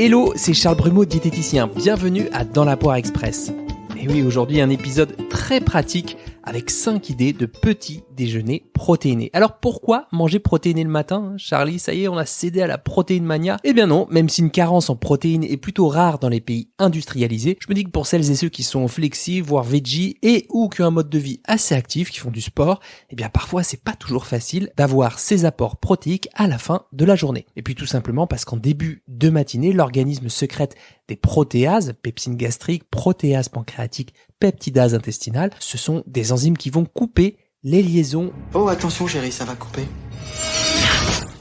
Hello, c'est Charles Brumeau, diététicien. Bienvenue à Dans la Poire Express. Et oui, aujourd'hui un épisode très pratique avec 5 idées de petits déjeuners protéinés. Alors pourquoi manger protéiné le matin, Charlie? Ça y est, on a cédé à la protéine mania? Eh bien non, même si une carence en protéines est plutôt rare dans les pays industrialisés, je me dis que pour celles et ceux qui sont flexi, voire veggie et ou qui ont un mode de vie assez actif, qui font du sport, eh bien parfois c'est pas toujours facile d'avoir ces apports protéiques à la fin de la journée. Et puis tout simplement parce qu'en début de matinée, l'organisme sécrète des protéases, pepsine gastrique, protéase pancréatique, peptidase intestinale. Ce sont des enzymes qui vont couper les liaisons. Oh attention chérie, ça va couper.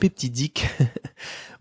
Peptidiques.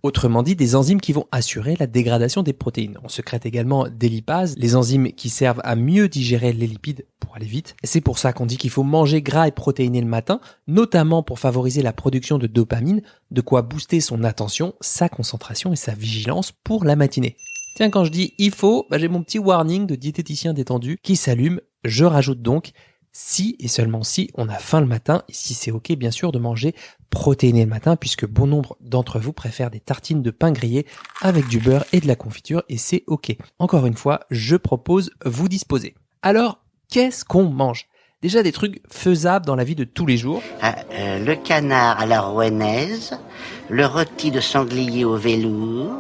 Autrement dit, des enzymes qui vont assurer la dégradation des protéines. On sécrète également des lipases, les enzymes qui servent à mieux digérer les lipides pour aller vite. C'est pour ça qu'on dit qu'il faut manger gras et protéiné le matin, notamment pour favoriser la production de dopamine, de quoi booster son attention, sa concentration et sa vigilance pour la matinée. Tiens, quand je dis il faut, j'ai mon petit warning de diététicien détendu qui s'allume. Je rajoute donc si et seulement si on a faim le matin et si c'est ok bien sûr de manger protéiné le matin puisque bon nombre d'entre vous préfèrent des tartines de pain grillé avec du beurre et de la confiture et c'est ok. Encore une fois, je propose vous disposer. Alors, qu'est-ce qu'on mange ? Déjà des trucs faisables dans la vie de tous les jours. Le canard à la rouennaise, le rôti de sanglier au velours.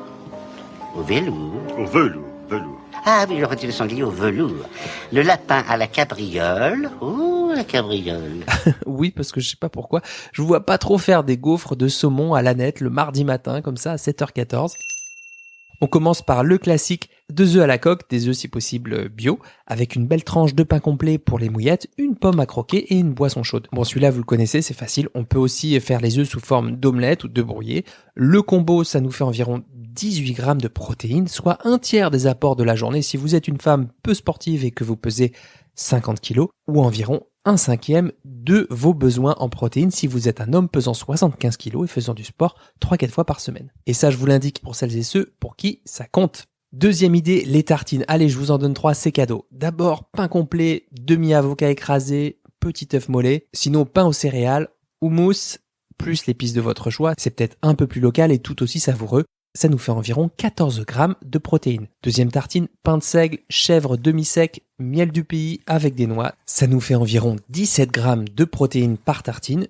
Au velours. Au velours, velours. Ah oui, le rôti de sanglier au velours. Le lapin à la cabriole. Oh, la cabriole. Oui, parce que je sais pas pourquoi, je vous vois pas trop faire des gaufres de saumon à l'ânette le mardi matin, comme ça, à 7h14. On commence par le classique 2 œufs à la coque, des œufs si possible bio, avec une belle tranche de pain complet pour les mouillettes, une pomme à croquer et une boisson chaude. Bon, celui-là, vous le connaissez, c'est facile. On peut aussi faire les œufs sous forme d'omelette ou de brouillé. Le combo, ça nous fait environ 18 grammes de protéines, soit un tiers des apports de la journée si vous êtes une femme peu sportive et que vous pesez 50 kilos, ou environ 1/5 de vos besoins en protéines si vous êtes un homme pesant 75 kilos et faisant du sport 3-4 fois par semaine. Et ça, je vous l'indique pour celles et ceux pour qui ça compte. Deuxième idée, les tartines. Allez, je vous en donne 3, c'est cadeau. D'abord, pain complet, demi-avocat écrasé, petit œuf mollet. Sinon, pain aux céréales, houmous, plus l'épice de votre choix. C'est peut-être un peu plus local et tout aussi savoureux. Ça nous fait environ 14 grammes de protéines. Deuxième tartine, pain de seigle, chèvre demi-sec, miel du pays avec des noix. Ça nous fait environ 17 grammes de protéines par tartine.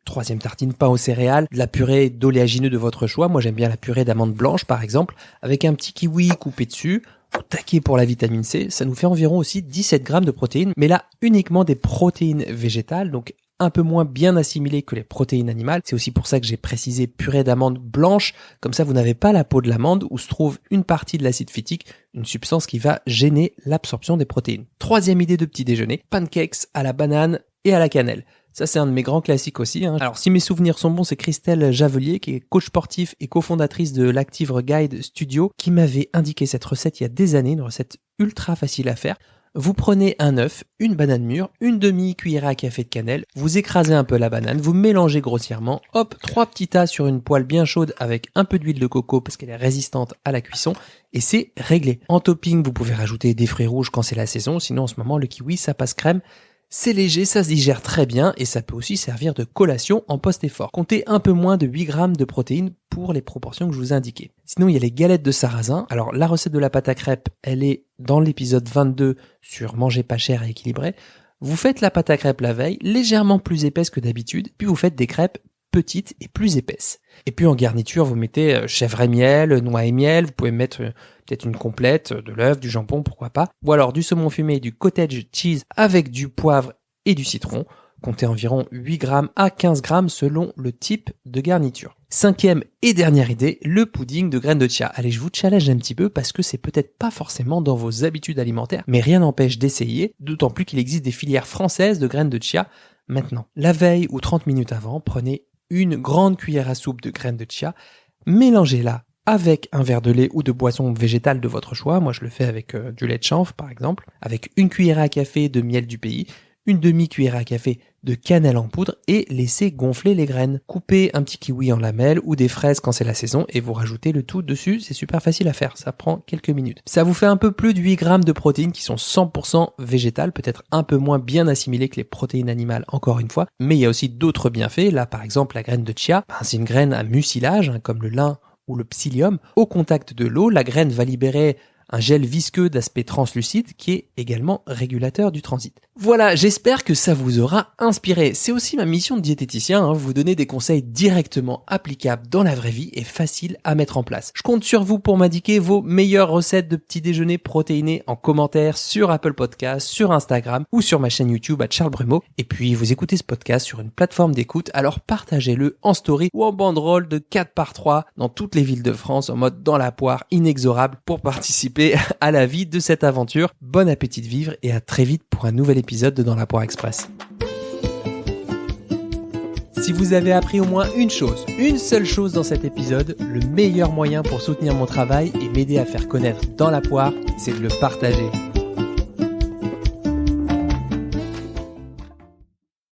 Troisième tartine, pain aux céréales, de la purée d'oléagineux de votre choix. Moi, j'aime bien la purée d'amandes blanches, par exemple, avec un petit kiwi coupé dessus. Au taquet pour la vitamine C, ça nous fait environ aussi 17 grammes de protéines. Mais là, uniquement des protéines végétales, donc un peu moins bien assimilées que les protéines animales. C'est aussi pour ça que j'ai précisé purée d'amandes blanches. Comme ça, vous n'avez pas la peau de l'amande où se trouve une partie de l'acide phytique, une substance qui va gêner l'absorption des protéines. Troisième idée de petit déjeuner, pancakes à la banane et à la cannelle. Ça, c'est un de mes grands classiques aussi. Alors, si mes souvenirs sont bons, c'est Christelle Javelier, qui est coach sportif et cofondatrice de l'Active Guide Studio, qui m'avait indiqué cette recette il y a des années, une recette ultra facile à faire. Vous prenez un œuf, une banane mûre, une demi-cuillère à café de cannelle, vous écrasez un peu la banane, vous mélangez grossièrement, hop, 3 petits tas sur une poêle bien chaude avec un peu d'huile de coco parce qu'elle est résistante à la cuisson et c'est réglé. En topping, vous pouvez rajouter des fruits rouges quand c'est la saison, sinon en ce moment le kiwi ça passe crème. C'est léger, ça se digère très bien et ça peut aussi servir de collation en post-effort. Comptez un peu moins de 8 grammes de protéines pour les proportions que je vous ai indiquées. Sinon, il y a les galettes de sarrasin. Alors, la recette de la pâte à crêpes, elle est dans l'épisode 22 sur manger pas cher et équilibré. Vous faites la pâte à crêpes la veille, légèrement plus épaisse que d'habitude, puis vous faites des crêpes petites et plus épaisses. Et puis en garniture, vous mettez chèvre et miel, noix et miel, vous pouvez mettre peut-être une complète, de l'œuf, du jambon, pourquoi pas. Ou alors du saumon fumé, du cottage cheese avec du poivre et du citron. Comptez environ 8 grammes à 15 grammes selon le type de garniture. Cinquième et dernière idée, le pudding de graines de chia. Allez, je vous challenge un petit peu parce que c'est peut-être pas forcément dans vos habitudes alimentaires, mais rien n'empêche d'essayer, d'autant plus qu'il existe des filières françaises de graines de chia maintenant. La veille ou 30 minutes avant, prenez une grande cuillère à soupe de graines de chia, mélangez-la avec un verre de lait ou de boisson végétale de votre choix. Moi, je le fais avec du lait de chanvre, par exemple, avec une cuillère à café de miel du pays, une demi-cuillère à café de cannelle en poudre et laissez gonfler les graines. Coupez un petit kiwi en lamelles ou des fraises quand c'est la saison et vous rajoutez le tout dessus. C'est super facile à faire, ça prend quelques minutes. Ça vous fait un peu plus de 8 grammes de protéines qui sont 100% végétales, peut-être un peu moins bien assimilées que les protéines animales encore une fois, mais il y a aussi d'autres bienfaits. Là par exemple la graine de chia, c'est une graine à mucilage comme le lin ou le psyllium. Au contact de l'eau, la graine va libérer un gel visqueux d'aspect translucide qui est également régulateur du transit. Voilà, j'espère que ça vous aura inspiré. C'est aussi ma mission de diététicien, vous donner des conseils directement applicables dans la vraie vie et faciles à mettre en place. Je compte sur vous pour m'indiquer vos meilleures recettes de petit déjeuner protéiné en commentaire sur Apple Podcasts, sur Instagram ou sur ma chaîne YouTube à Charles Brumeau. Et puis vous écoutez ce podcast sur une plateforme d'écoute, alors partagez-le en story ou en banderole de 4x3 dans toutes les villes de France en mode dans la poire inexorable pour participer à la vie de cette aventure. Bon appétit de vivre et à très vite pour un nouvel épisode de Dans la Poire Express. Si vous avez appris au moins une seule chose dans cet épisode, le meilleur moyen pour soutenir mon travail et m'aider à faire connaître Dans la Poire, c'est de le partager.